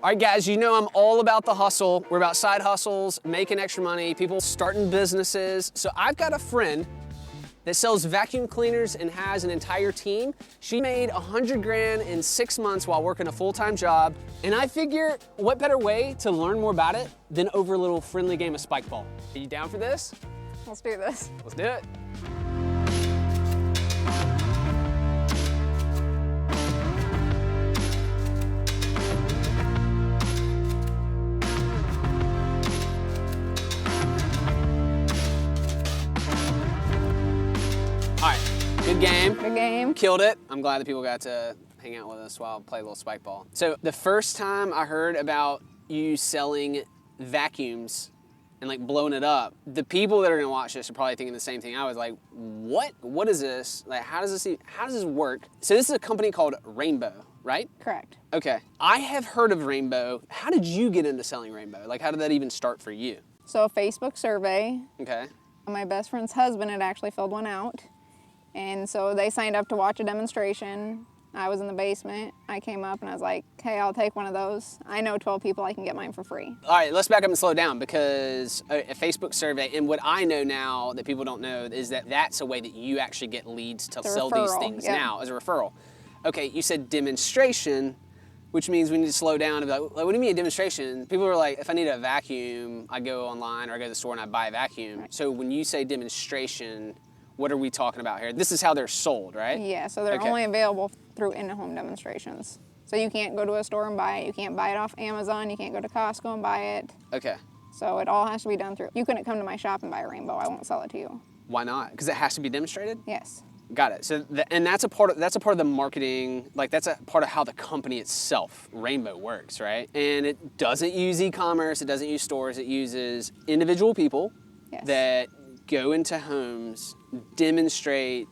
All right, guys, you know I'm all about the hustle. We're about side hustles, making extra money, people starting businesses. So I've got a friend that sells vacuum cleaners and has an entire team. She made 100 grand in 6 months while working a full-time job. And I figure, what better way to learn more about it than over a little friendly game of spike ball? Are you down for this? Let's do this. Let's do it. All right, good game. Good game. Killed it. I'm glad that people got to hang out with us while I play a little spike ball. So the first time I heard about you selling vacuums and like blowing it up, the people that are gonna watch this are probably thinking the same thing. I was like, what? What is this? Like, how does this work? So this is a company called Rainbow, right? Correct. Okay. I have heard of Rainbow. How did you get into selling Rainbow? Like, how did that even start for you? So a Facebook survey. Okay. My best friend's husband had actually filled one out. And so they signed up to watch a demonstration. I was in the basement. I came up and I was like, hey, I'll take one of those. I know 12 people, I can get mine for free. All right, let's back up and slow down because a Facebook survey, and what I know now that people don't know is that that's a way that you actually get leads to sell these things now as a referral. Okay, you said demonstration, which means we need to slow down and be like, what do you mean a demonstration? People are like, if I need a vacuum, I go online or I go to the store and I buy a vacuum. Right. So when you say demonstration, what are we talking about here? This is how they're sold, right? Yeah, so they're only available through in-home demonstrations. So you can't go to a store and buy it. You can't buy it off Amazon. You can't go to Costco and buy it. Okay. So it all has to be done through. You couldn't come to my shop and buy a Rainbow. I won't sell it to you. Why not? Because it has to be demonstrated? Yes. Got it. So, and that's a part of the marketing. Like that's a part of how the company itself, Rainbow, works, right? And it doesn't use e-commerce. It doesn't use stores. It uses individual people that go into homes, demonstrate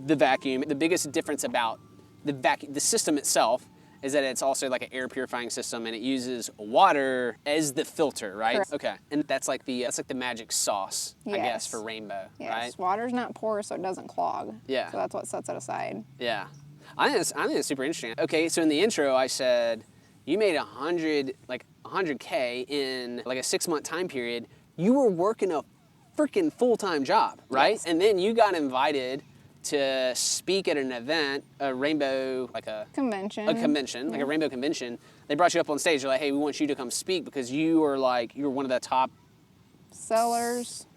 the vacuum. The biggest difference about the system itself is that it's also like an air purifying system, and it uses water as the filter, right? Correct. Okay, and that's like the magic sauce, I guess, for Rainbow, right? Yes, water's not porous, so it doesn't clog. Yeah. So that's what sets it aside. Yeah, I think it's super interesting. Okay, so in the intro, I said you made 100K in like a 6-month time period. You were working a freaking full-time job, right? Yes. And then you got invited to speak at an event, a Rainbow, like a convention, like a Rainbow convention. They brought you up on stage. They're like, hey, we want you to come speak because you were one of the top sellers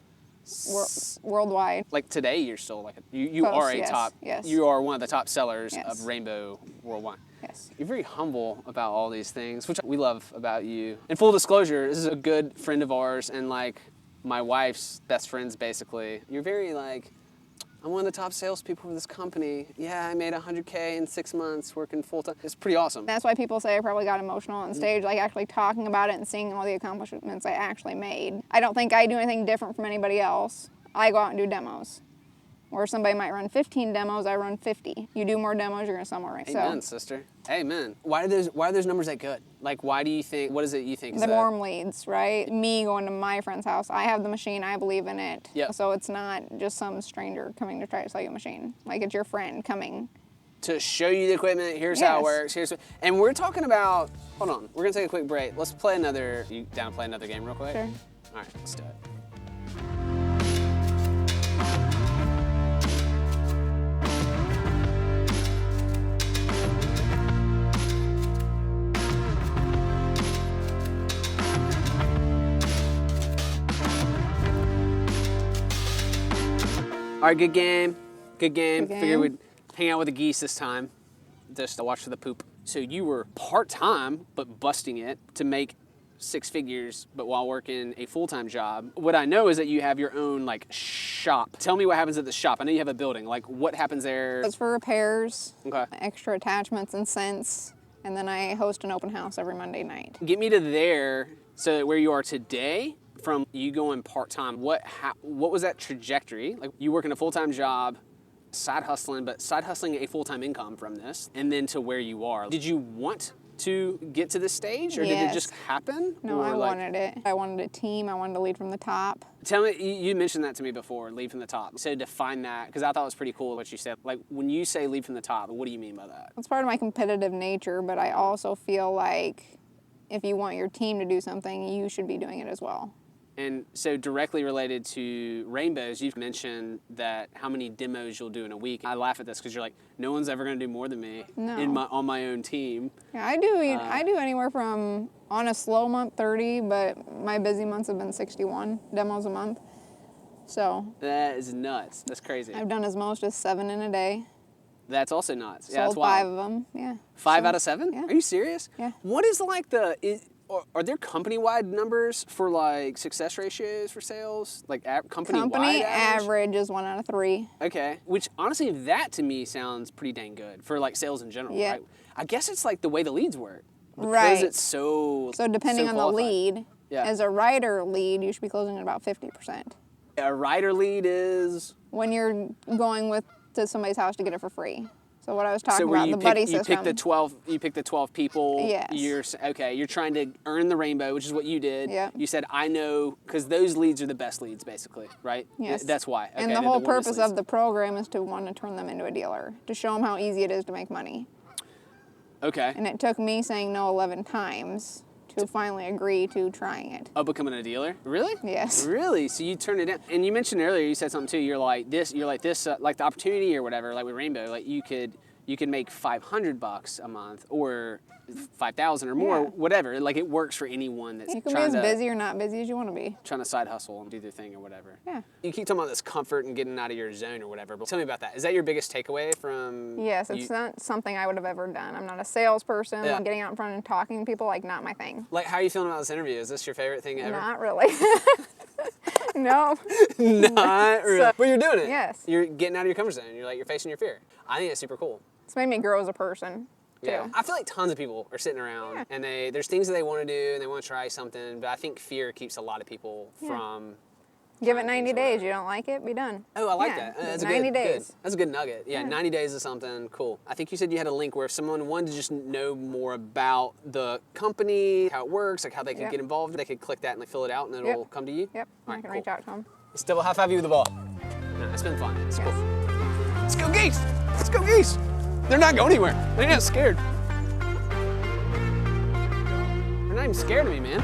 worldwide. Like today, you're still like you are a top. Yes. You are one of the top sellers of Rainbow worldwide. Yes. You're very humble about all these things, which we love about you. In full disclosure, this is a good friend of ours and like my wife's best friends, basically. You're very like, I'm one of the top salespeople for this company. Yeah, I made 100K in 6 months working full time. It's pretty awesome. That's why people say I probably got emotional on stage, like actually talking about it and seeing all the accomplishments I actually made. I don't think I do anything different from anybody else. I go out and do demos. Or somebody might run 15 demos, I run 50. You do more demos, you're gonna sell more, right? Amen, sister. Amen. Why are those numbers that good? Like, why do you think, what is it you think? The warm leads, right? Me going to my friend's house, I have the machine, I believe in it. Yep. So it's not just some stranger coming to try to sell you a machine. Like it's your friend coming. To show you the equipment, here's how it works, and we're talking about, hold on, we're gonna take a quick break. Let's play another, you down to play another game real quick? Sure. All right, let's do it. All right, good game. Figured we'd hang out with the geese this time, just to watch for the poop. So you were part-time, but busting it to make 6 figures, but while working a full-time job. What I know is that you have your own like shop. Tell me what happens at the shop. I know you have a building. Like what happens there? It's for repairs, okay, extra attachments and scents, and then I host an open house every Monday night. Get me to there, so where you are today, from you going part-time, what was that trajectory? Like you working a full-time job, side hustling a full-time income from this, and then to where you are. Did you want to get to this stage, or did it just happen? No, I wanted it. I wanted a team. I wanted to lead from the top. Tell me, you mentioned that to me before, lead from the top. So define that, because I thought it was pretty cool what you said. Like when you say lead from the top, what do you mean by that? It's part of my competitive nature, but I also feel like if you want your team to do something, you should be doing it as well. And so directly related to rainbows, you've mentioned that how many demos you'll do in a week. I laugh at this because you're like, no one's ever going to do more than me on my own team. Yeah, I do anywhere from, on a slow month, 30, but my busy months have been 61 demos a month. So that is nuts. That's crazy. I've done as most as 7 in a day. That's also nuts. Yeah, Sold that's wild. 5 of them. Yeah. 5 out of 7? Yeah. Are you serious? Yeah. What is like are there company-wide numbers for like success ratios for sales? Like company-wide Company average? average is 1 out of 3. Okay, which honestly, that to me sounds pretty dang good for like sales in general, Yeah. right? I guess it's like the way the leads work. Because Right. it's so Depending on the qualified. lead, Yeah. as a writer lead, you should be closing at about 50%. A writer lead is... When you're going to somebody's house to get it for free. So what I was talking So where about, you the buddy you system. pick the 12 people. Yes. You're trying to earn the rainbow, which is what you did. Yep. You said, I know, because those leads are the best leads, basically, right? Yes. That's why. Okay, And the they're whole warmest purpose leads. of the program is to want to turn them into a dealer, to show them how easy it is to make money. Okay. And it took me saying no 11 times to finally agree to trying it. Oh, becoming a dealer? Really? Yes. Really? So you turned it down. And you mentioned earlier, you said something too. You're like this, like the opportunity or whatever, like with Rainbow, like you could make $500 a month or 5,000 or more, Yeah. whatever. Like it works for anyone that's You can be trying as to busy or not busy as you want to be. trying to side hustle and do their thing or whatever. Yeah. You keep talking about this comfort and getting out of your zone or whatever, but tell me about that. Is that your biggest takeaway from... Yes, it's not something I would have ever done. I'm not a salesperson. Yeah. Getting out in front and talking to people, like, not my thing. Like, how are you feeling about this interview? Is this your favorite thing ever? Not really. No. Not really. But you're doing it. Yes. You're getting out of your comfort zone. You're facing your fear. I think that's super cool. It's made me grow as a person, too. Yeah, I feel like tons of people are sitting around and there's things that they want to do and they want to try something, but I think fear keeps a lot of people from... Give it trying 90 things or days. whatever. You don't like it, be done. Oh, I like Yeah, that. That's 90 good. days. That's a good nugget. Yeah, 90 days is something cool. I think you said you had a link where if someone wanted to just know more about the company, how it works, like how they could get involved, they could click that and like fill it out and then it'll come to you? Yep, All I right, can cool. reach out to them. Let's double high five you with the ball. No, it's been fun. It's cool. Let's go Geese! Let's go Geese! They're not going anywhere. They're not scared. They're not even scared of me, man.